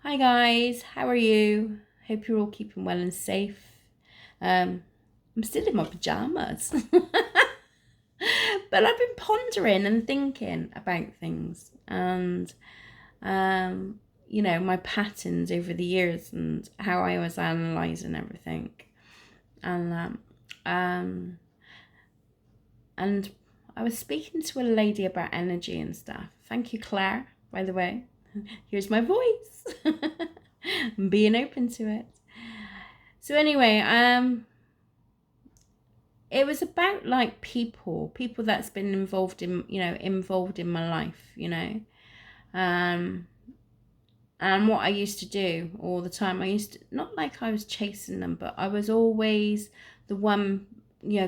Hi guys, how are you? Hope you're all keeping well and safe. I'm still in my pajamas, but I've been pondering and thinking about things and my patterns over the years and how I was analysing everything. And um, and I was speaking to a lady about energy and stuff. Thank you, Claire, by the way. Here's my voice. I'm being open to it. So anyway, it was about like people that's been involved in my life, um, and what I used to do all the time. I used to, not like I was chasing them, but I was always the one,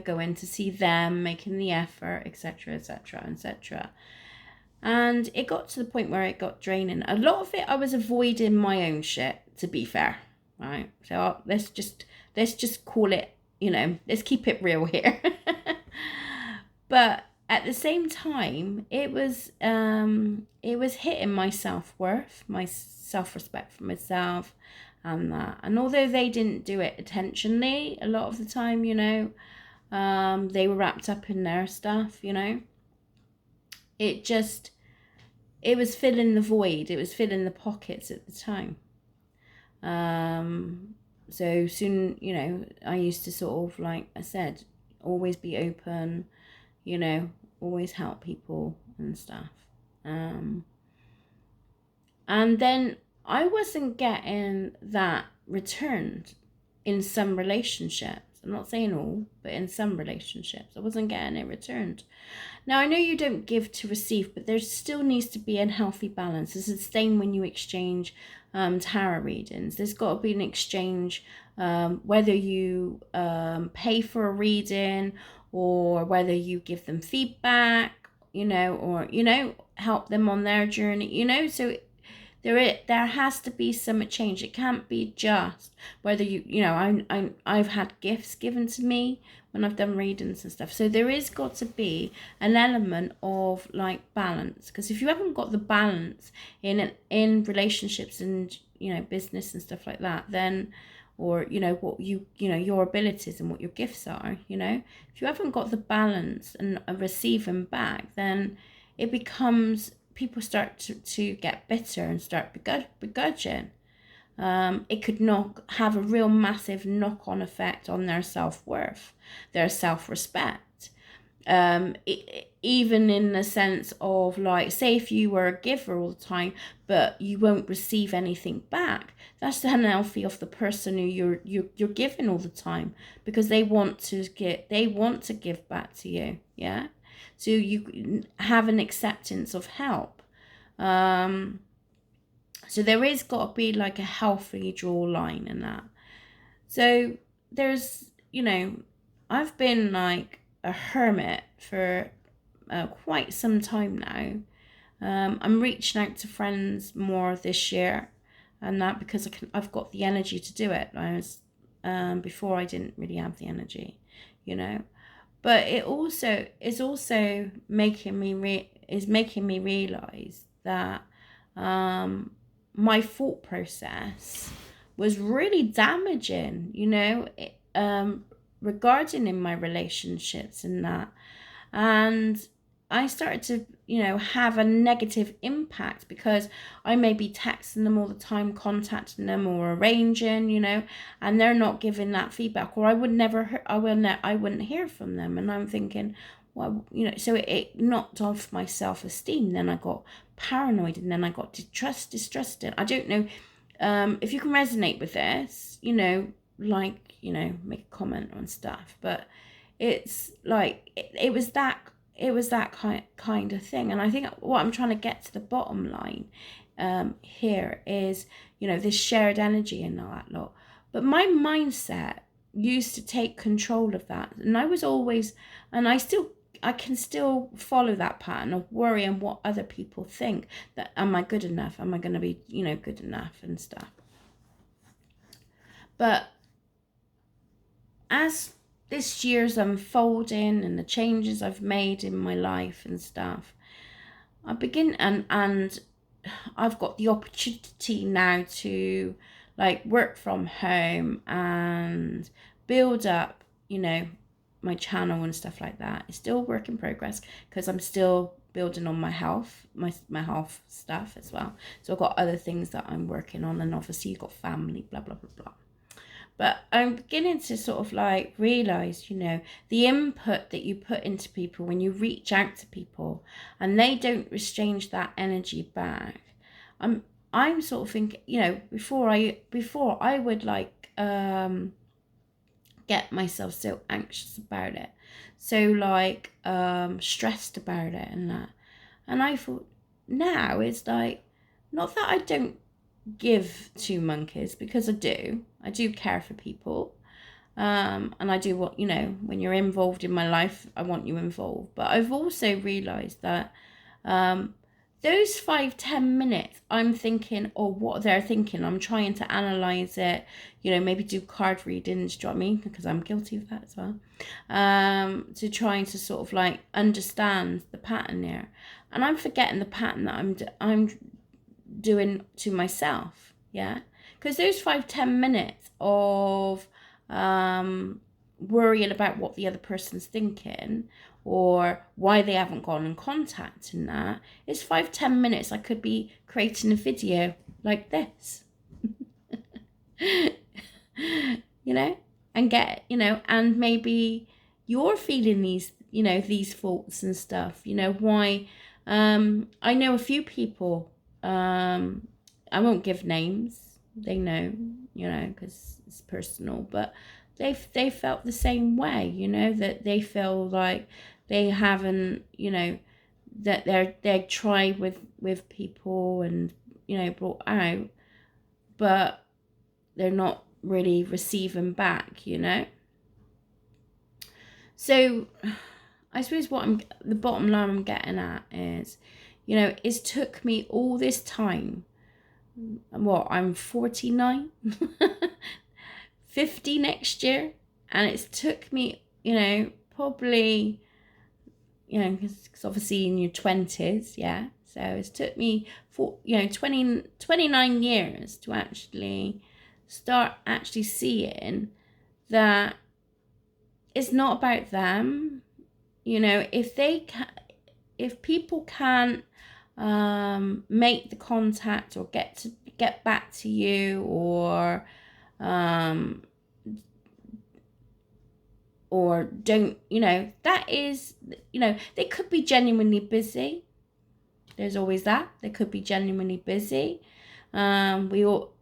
going to see them, making the effort, etc., etc., etc. And it got to the point where it got draining. A lot of it, I was avoiding my own shit. To be fair, right? So let's just call it. Let's keep it real here. But at the same time, it was hitting my self-worth, my self-respect for myself, and that. And although they didn't do it intentionally, a lot of the time, they were wrapped up in their stuff. It just it was filling the void. It was filling the pockets at the time. Um, so soon, I used to sort of, like I said, always be open, you know, always help people and stuff. Um, and then I wasn't getting that returned in some relationships. I'm not saying all, but in some relationships, I wasn't getting it returned. Now, I know you don't give to receive, but there still needs to be a healthy balance. It's the same when you exchange tarot readings. There's got to be an exchange, whether you pay for a reading or whether you give them feedback, or, help them on their journey, so there has to be some change. It can't be just whether I've had gifts given to me when I've done readings and stuff. So there is got to be an element of like balance, because if you haven't got the balance in relationships and business and stuff like that, then or what your abilities and what your gifts are, if you haven't got the balance and receiving back, then it becomes people start to get bitter and start begrudging. It could have a real massive knock-on effect on their self-worth, their self-respect. Even in the sense of, like, say if you were a giver all the time but you won't receive anything back, that's the unhealthy of the person who you're giving all the time, because they want to give back to you. Yeah, so you have an acceptance of help. So there is got to be like a healthy draw line in that. So there's, I've been like a hermit for quite some time now. I'm reaching out to friends more this year, and that because I've got the energy to do it. I was before I didn't really have the energy, you know. But it also is also making me realize that my thought process was really damaging, regarding in my relationships and that. And I started to, have a negative impact because I may be texting them all the time, contacting them or arranging, and they're not giving that feedback, or I would never, I wouldn't hear from them. And I'm thinking, well, so it knocked off my self-esteem. Then I got paranoid, and then I got distrusted. I don't know if you can resonate with this, make a comment on stuff, but it's like it was that kind of thing. And I think what I'm trying to get to the bottom line here is, this shared energy and all that lot. But my mindset used to take control of that, and I was always, and I can still follow that pattern of worrying what other people think, that am I good enough, am I going to be good enough and stuff. But as this year's unfolding and the changes I've made in my life and stuff, I begin and I've got the opportunity now to like work from home and build up, my channel and stuff like that. It's still work in progress because I'm still building on my health, my health stuff as well. So I've got other things that I'm working on, and obviously you've got family, blah blah blah blah. But I'm beginning to sort of like realize, the input that you put into people when you reach out to people and they don't exchange that energy back. I'm sort of thinking, before I would like get myself so anxious about it, so like stressed about it and that. And I thought now it's like, not that I don't give two monkeys, because I do care for people, and I do what, when you're involved in my life, I want you involved. But I've also realized that those 5-10 minutes I'm thinking, or what they're thinking, I'm trying to analyze it, maybe do card readings, do you know what I mean, because I'm guilty of that as well, to trying to sort of like understand the pattern there. And I'm forgetting the pattern that I'm doing to myself, yeah, because those 5-10 minutes of worrying about what the other person's thinking or why they haven't gone in contact, and that is 5-10 minutes I could be creating a video like this. And get, and maybe you're feeling these thoughts and stuff, why. I know a few people, I won't give names, they know, because it's personal, but they felt the same way, that they feel like they haven't, that they tried with people and, brought out, but they're not really receiving back, So I suppose the bottom line I'm getting at is, it took me all this time. I'm 49, 50 next year, and it's took me, probably, because obviously in your 20s, yeah. So it's took me 29 years to actually start seeing that it's not about them. If people can't make the contact or get back to you, or don't, that is, they could be genuinely busy. There's always that. They could be genuinely busy. We all,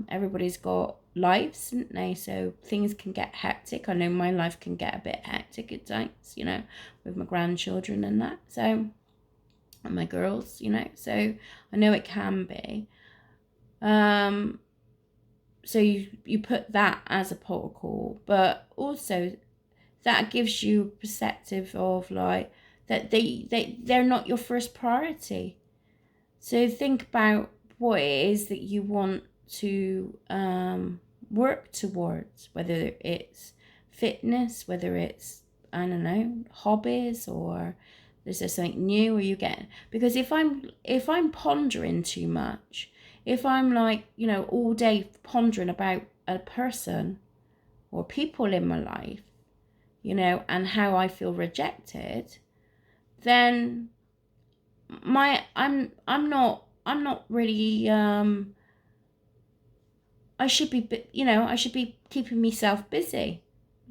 everybody's got lives, isn't they? So things can get hectic. I know my life can get a bit hectic at times, with my grandchildren and that. So, and my girls, so I know it can be. So you put that as a protocol, but also that gives you a perspective of like that they're not your first priority. So think about what it is that you want to work towards, whether it's fitness, whether it's, I don't know, hobbies, or is there something new, or you get, because if I'm pondering too much, if I'm like, all day pondering about a person or people in my life, and how I feel rejected, then I'm not really, I should be keeping myself busy,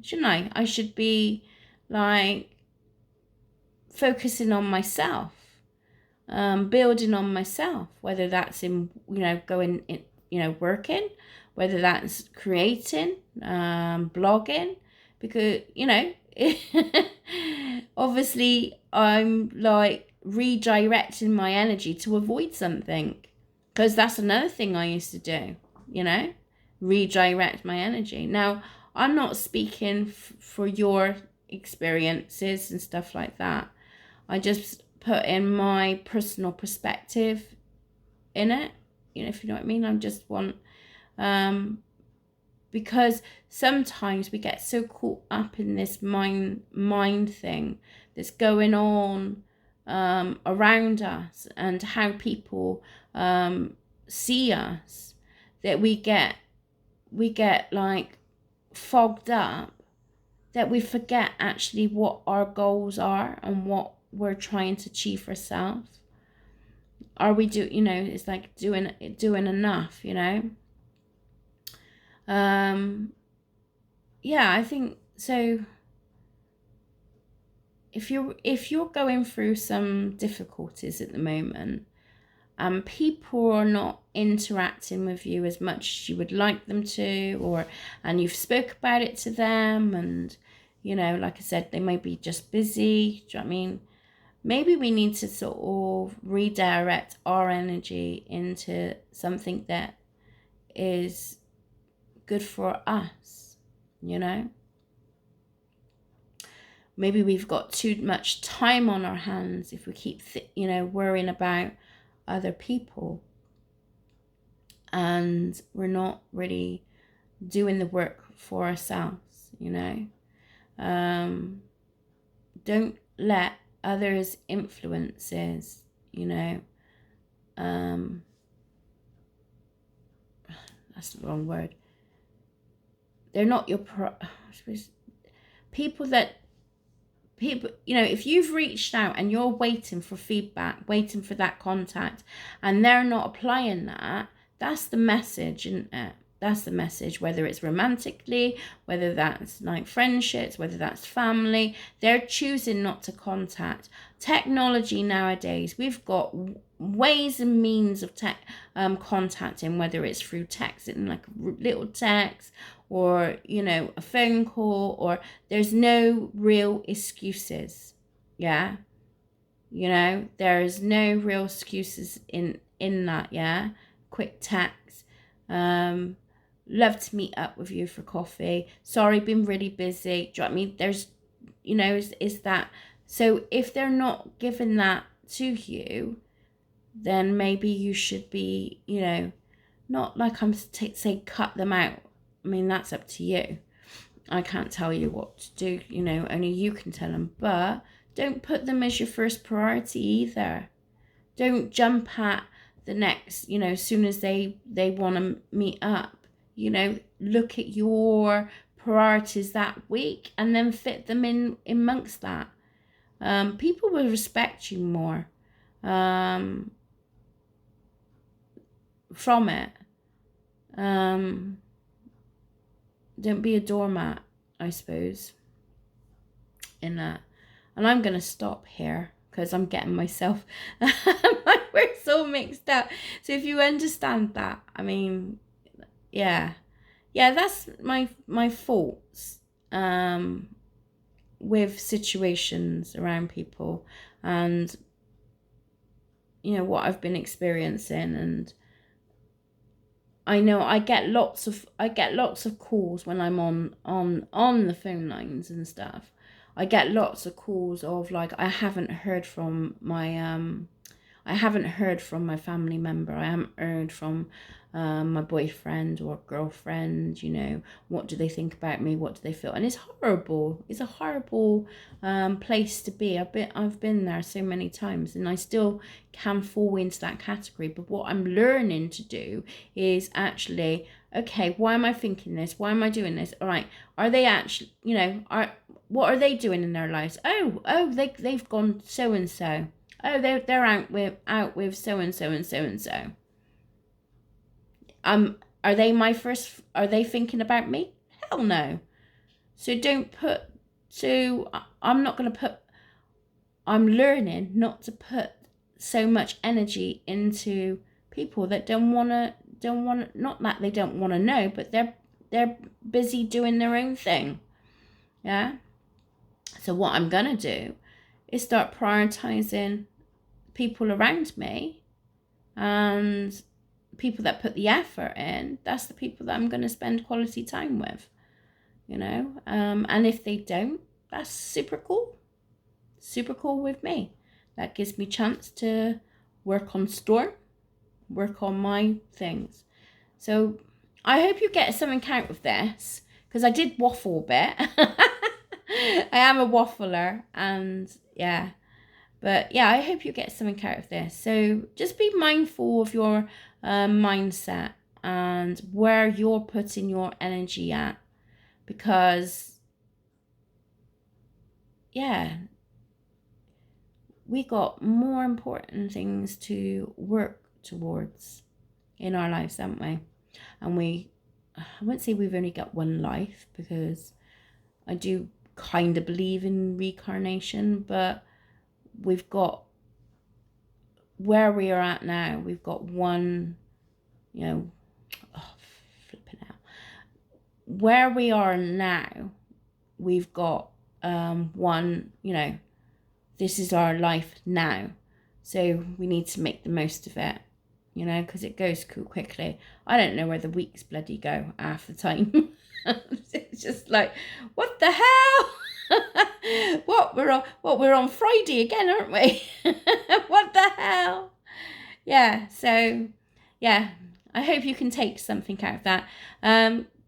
shouldn't I? I should be like focusing on myself, building on myself, whether that's in, going in, working, whether that's creating, blogging, because, obviously I'm like redirecting my energy to avoid something, because that's another thing I used to do, redirect my energy. Now, I'm not speaking for your experiences and stuff like that. I just put in my personal perspective in it, if you know what I mean. I just want, because sometimes we get so caught up in this mind thing that's going on around us, and how people see us, that we get like fogged up, that we forget actually what our goals are and what we're trying to achieve for ourselves. Are we it's like doing enough, yeah, I think so. If you're going through some difficulties at the moment, and people are not interacting with you as much as you would like them to, and you've spoke about it to them, and like I said, they may be just busy. Do you know what I mean? Maybe we need to sort of redirect our energy into something that is good for us, Maybe we've got too much time on our hands if we keep, worrying about other people, and we're not really doing the work for ourselves, Don't let others' influences, that's the wrong word. They're not your people, if you've reached out and you're waiting for feedback, waiting for that contact, and they're not applying that, that's the message, isn't it? That's the message, whether it's romantically, whether that's like friendships, whether that's family. They're choosing not to contact. Technology nowadays, we've got ways and means of contacting, whether it's through texting, like a little text, or a phone call, or there's no real excuses. Yeah, there's no real excuses in that. Yeah, quick text, love to meet up with you for coffee, sorry, been really busy. Do you know what I mean? There's is that. So if they're not giving that to you, then maybe you should be, not like I'm say cut them out. I mean, that's up to you. I can't tell you what to do, only you can tell them. But don't put them as your first priority either. Don't jump at the next, as soon as they want to meet up. Look at your priorities that week and then fit them in amongst that. People will respect you more from it. Don't be a doormat, I suppose, in that. And I'm going to stop here because I'm getting myself, my words all mixed up. So if you understand that, I mean, yeah, that's my thoughts with situations around people, and what I've been experiencing. And I know I get lots of calls when I'm on the phone lines and stuff. I get lots of calls of like, I haven't heard from my family member. I haven't heard from my boyfriend or girlfriend. What do they think about me? What do they feel? And it's horrible. It's a horrible place to be. I've been there so many times, and I still can fall into that category. But what I'm learning to do is actually, okay, why am I thinking this? Why am I doing this? All right, are they actually, what are they doing in their lives? They've gone so and so. Oh, they're out with so and so and so and so. Are they my first? Are they thinking about me? Hell no. So don't put. So I'm not gonna put. I'm learning not to put so much energy into people that don't wanna. Not that they don't wanna know, but they're busy doing their own thing. Yeah. So what I'm gonna do is start prioritizing people around me, and people that put the effort in, that's the people that I'm going to spend quality time with, and if they don't, that's super cool with me. That gives me chance to work on work on my things. So I hope you get something out of this, because I did waffle a bit. I am a waffler, and yeah. But yeah, I hope you get something out of this. So just be mindful of your mindset and where you're putting your energy at, because yeah, we got more important things to work towards in our lives, haven't we? And I wouldn't say we've only got one life, because I do kind of believe in reincarnation, but we've got where we are at now. We've got one, flipping out. Where we are now, we've got one, this is our life now. So we need to make the most of it, because it goes quickly. I don't know where the weeks bloody go half the time. It's just like, what the hell? We're on Friday again, aren't we? What the hell? Yeah, so yeah, I hope you can take something out of that.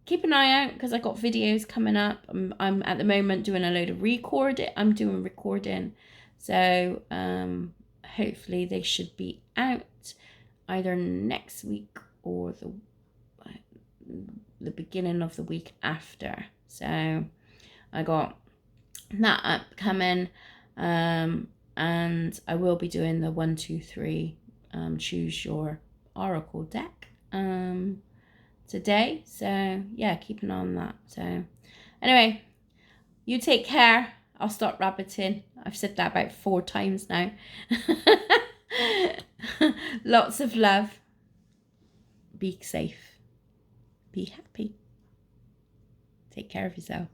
Keep an eye out, because I got videos coming up. I'm at the moment doing a load of recording. I'm doing recording, so hopefully they should be out either next week or the beginning of the week after. So I got that upcoming, and I will be doing the 1, 2, 3 choose your oracle deck today. So yeah, keep an eye on that. So anyway, you take care. I'll stop rabbiting. I've said that about 4 times now. Lots of love. Be safe. Be happy. Take care of yourself.